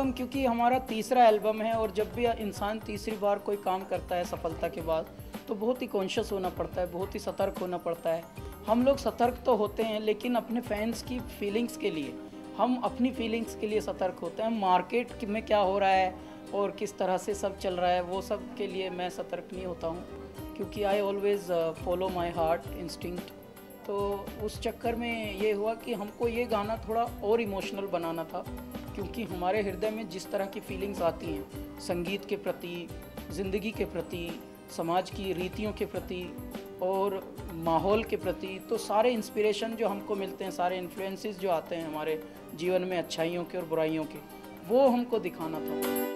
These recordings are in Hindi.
एल्बम क्योंकि हमारा तीसरा एल्बम है और जब भी इंसान तीसरी बार कोई काम करता है सफलता के बाद तो बहुत ही कॉन्शियस होना पड़ता है, बहुत ही सतर्क होना पड़ता है। हम लोग सतर्क तो होते हैं लेकिन अपने फैंस की फीलिंग्स के लिए, हम अपनी फीलिंग्स के लिए सतर्क होते हैं। मार्केट में क्या हो रहा है और किस तरह से सब चल रहा है वो सब के लिए मैं सतर्क नहीं होता हूँ, क्योंकि I always follow my heart instinct. तो उस चक्कर में ये हुआ कि हमको ये गाना थोड़ा और इमोशनल बनाना था, क्योंकि हमारे हृदय में जिस तरह की फीलिंग्स आती हैं संगीत के प्रति, ज़िंदगी के प्रति, समाज की रीतियों के प्रति और माहौल के प्रति, तो सारे इंस्पिरेशन जो हमको मिलते हैं, सारे इन्फ्लुएंसेस जो आते हैं हमारे जीवन में अच्छाइयों के और बुराइयों के, वो हमको दिखाना था।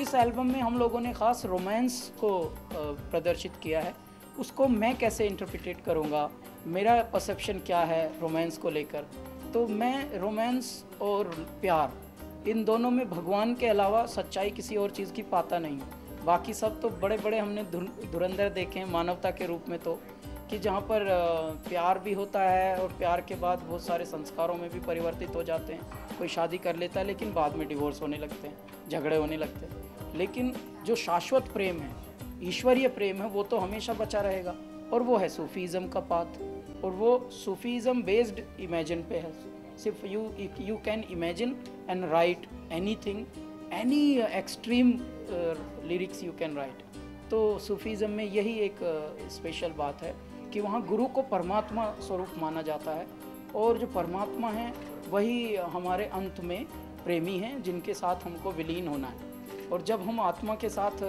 इस एल्बम में हम लोगों ने ख़ास रोमांस को प्रदर्शित किया है। उसको मैं कैसे इंटरप्रिटेट करूँगा, मेरा परसेप्शन क्या है रोमांस को लेकर, तो मैं रोमांस और प्यार इन दोनों में भगवान के अलावा सच्चाई किसी और चीज़ की पाता नहीं हूँ। बाकी सब तो बड़े बड़े हमने धुरंधर देखे हैं मानवता के रूप में, तो कि जहाँ पर प्यार भी होता है और प्यार के बाद बहुत सारे संस्कारों में भी परिवर्तित हो जाते हैं। कोई शादी कर लेता है लेकिन बाद में डिवोर्स होने लगते हैं, झगड़े होने लगते हैं। लेकिन जो शाश्वत प्रेम है, ईश्वरीय प्रेम है, वो तो हमेशा बचा रहेगा, और वो है सूफीज़म का पाथ। और वो सूफीज़म बेस्ड इमेजिन पे है। सिर्फ you can imagine and right anything, any extreme lyrics you can write. तो सूफीज़म में यही एक स्पेशल बात है कि वहाँ गुरु को परमात्मा स्वरूप माना जाता है, और जो परमात्मा है वही हमारे अंत में प्रेमी हैं जिनके साथ हमको विलीन होना है। और जब हम आत्मा के साथ,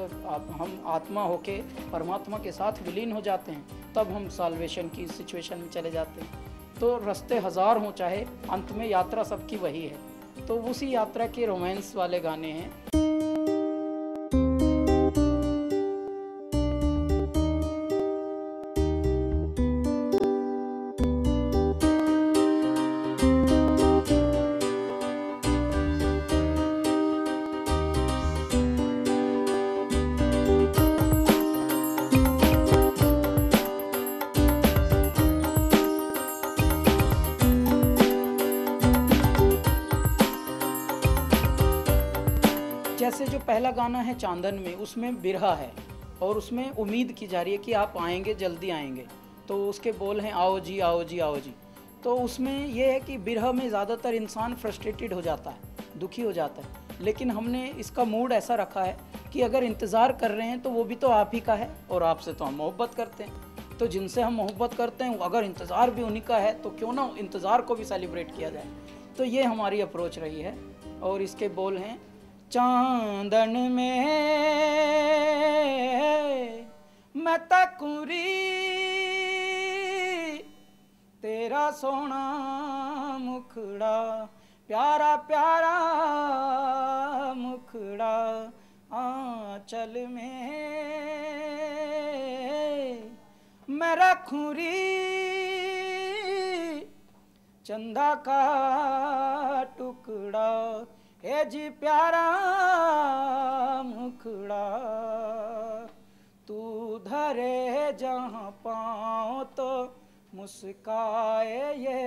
हम आत्मा होके परमात्मा के साथ विलीन हो जाते हैं, तब हम साल्वेशन की सिचुएशन में चले जाते हैं। तो रास्ते हज़ार हों चाहे, अंत में यात्रा सबकी वही है। तो उसी यात्रा के रोमांस वाले गाने हैं। जैसे जो पहला गाना है चांदन में, उसमें बिरहा है और उसमें उम्मीद की जा रही है कि आप आएंगे, जल्दी आएंगे। तो उसके बोल हैं आओ जी आओ जी आओ जी। तो उसमें यह है कि बिरहा में ज़्यादातर इंसान फ्रस्ट्रेटेड हो जाता है, दुखी हो जाता है। लेकिन हमने इसका मूड ऐसा रखा है कि अगर इंतज़ार कर रहे हैं तो वो भी तो आप ही का है, और आपसे तो हम मोहब्बत करते हैं। तो जिनसे हम मोहब्बत करते हैं अगर इंतज़ार भी उन्हीं का है तो क्यों ना इंतज़ार को भी सेलिब्रेट किया जाए। तो ये हमारी अप्रोच रही है। और इसके बोल हैं चांदन में मैं तकुरी, तेरा सोना मुखड़ा, प्यारा प्यारा मुखड़ा, आंचल में मैं रखूरी, चंदा का टुकड़ा, हे जी प्यारा मुखड़ा, तू धरे जहाँ पाँव तो मुस्काए ये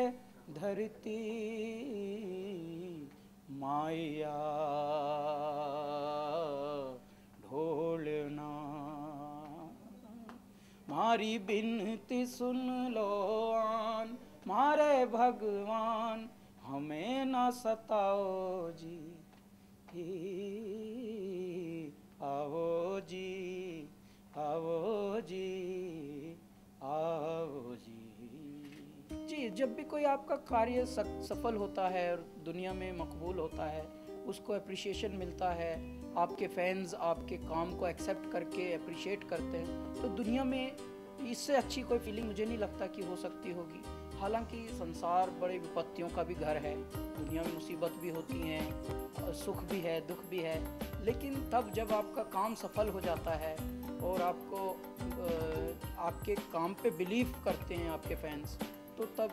धरती, माया ढोलना, मारी बिनती सुन लो आन, मारे भगवान हमें ना सताओ जी, आओ जी आओ जी आओ जी। जी, जब भी कोई आपका कार्य सफल होता है और दुनिया में मकबूल होता है, उसको अप्रिशिएशन मिलता है, आपके फैंस आपके काम को एक्सेप्ट करके अप्रिशिएट करते हैं, तो दुनिया में इससे अच्छी कोई फीलिंग मुझे नहीं लगता कि हो सकती होगी। हालांकि संसार बड़े विपत्तियों का भी घर है, दुनिया में मुसीबत भी होती हैं, सुख भी है, दुख भी है, लेकिन तब जब आपका काम सफल हो जाता है और आपको आपके काम पे बिलीव करते हैं आपके फैंस, तो तब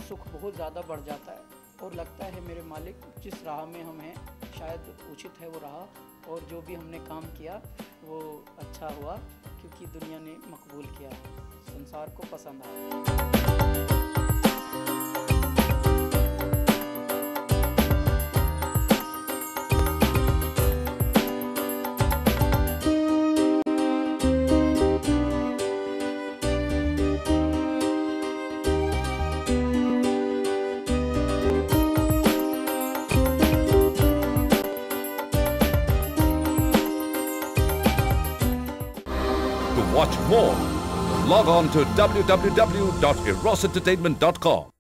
सुख बहुत ज़्यादा बढ़ जाता है और लगता है मेरे मालिक जिस राह में हम हैं शायद उचित है वो राह, और जो भी हमने काम किया वो अच्छा हुआ क्योंकि दुनिया ने मकबूल किया, संसार को पसंद आया। To watch more, log on to www.erosentertainment.com.